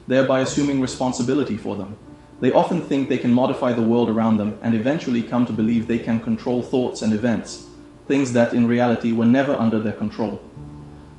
thereby assuming responsibility for them. They often think they can modify the world around them and eventually come to believe they can control thoughts and events, things that in reality were never under their control.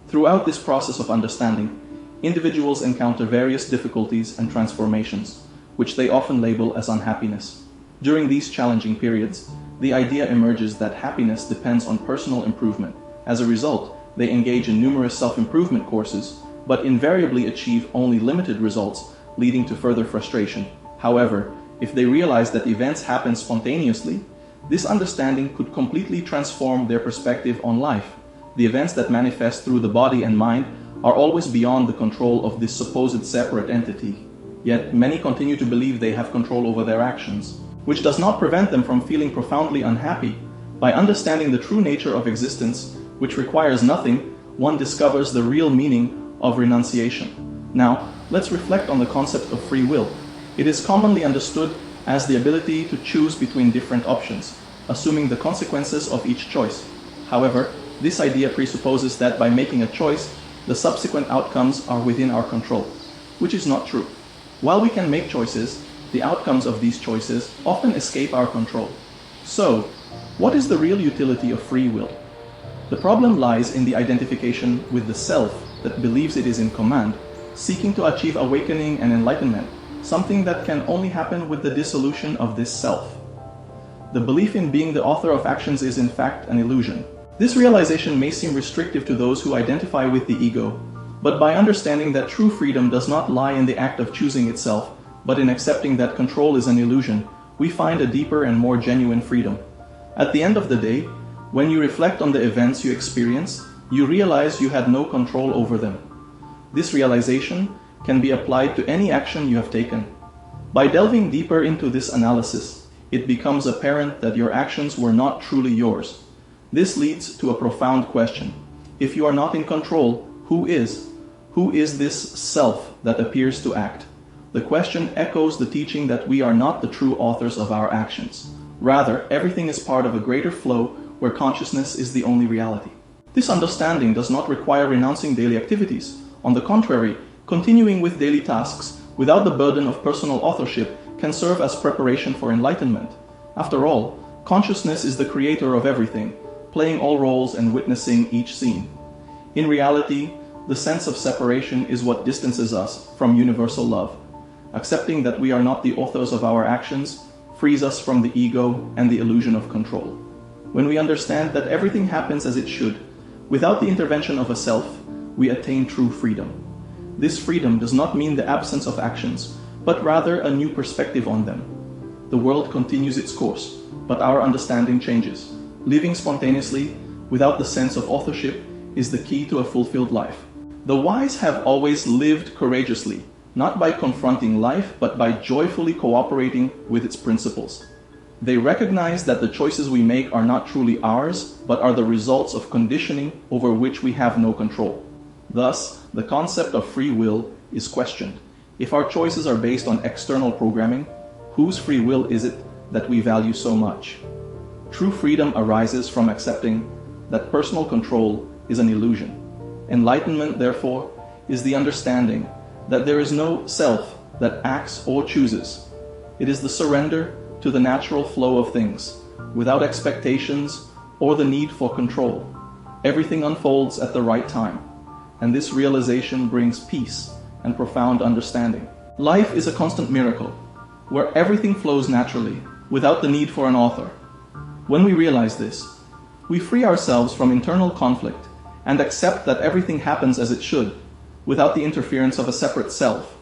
Throughout this process of understanding, individuals encounter various difficulties and transformations, which they often label as unhappiness. During these challenging periods, the idea emerges that happiness depends on personal improvement. As a result, they engage in numerous self-improvement courses, but invariably achieve only limited results, leading to further frustration. However, if they realize that events happen spontaneously, this understanding could completely transform their perspective on life. The events that manifest through the body and mind are always beyond the control of this supposed separate entity. Yet many continue to believe they have control over their actions, which does not prevent them from feeling profoundly unhappy. By understanding the true nature of existence, which requires nothing, one discovers the real meaning of renunciation. Now, let's reflect on the concept of free will. It is commonly understood as the ability to choose between different options, assuming the consequences of each choice. However, this idea presupposes that by making a choice, the subsequent outcomes are within our control, which is not true. While we can make choices, the outcomes of these choices often escape our control. So, what is the real utility of free will? The problem lies in the identification with the self that believes it is in command, seeking to achieve awakening and enlightenment, something that can only happen with the dissolution of this self. The belief in being the author of actions is in fact an illusion. This realization may seem restrictive to those who identify with the ego, but by understanding that true freedom does not lie in the act of choosing itself, but in accepting that control is an illusion, we find a deeper and more genuine freedom. At the end of the day, when you reflect on the events you experience, you realize you had no control over them. This realization can be applied to any action you have taken. By delving deeper into this analysis, it becomes apparent that your actions were not truly yours. This leads to a profound question. If you are not in control, who is? Who is this self that appears to act? The question echoes the teaching that we are not the true authors of our actions. Rather, everything is part of a greater flow where consciousness is the only reality. This understanding does not require renouncing daily activities. On the contrary, continuing with daily tasks without the burden of personal authorship can serve as preparation for enlightenment. After all, consciousness is the creator of everything, playing all roles and witnessing each scene. In reality, the sense of separation is what distances us from universal love. Accepting that we are not the authors of our actions frees us from the ego and the illusion of control. When we understand that everything happens as it should, without the intervention of a self, we attain true freedom. This freedom does not mean the absence of actions, but rather a new perspective on them. The world continues its course, but our understanding changes. Living spontaneously, without the sense of authorship, is the key to a fulfilled life. The wise have always lived courageously, not by confronting life, but by joyfully cooperating with its principles. They recognize that the choices we make are not truly ours, but are the results of conditioning over which we have no control. Thus, the concept of free will is questioned. If our choices are based on external programming, whose free will is it that we value so much? True freedom arises from accepting that personal control is an illusion. Enlightenment, therefore, is the understanding that there is no self that acts or chooses. It is the surrender to the natural flow of things, without expectations or the need for control. Everything unfolds at the right time, and this realization brings peace and profound understanding. Life is a constant miracle, where everything flows naturally, without the need for an author. When we realize this, we free ourselves from internal conflict and accept that everything happens as it should, without the interference of a separate self.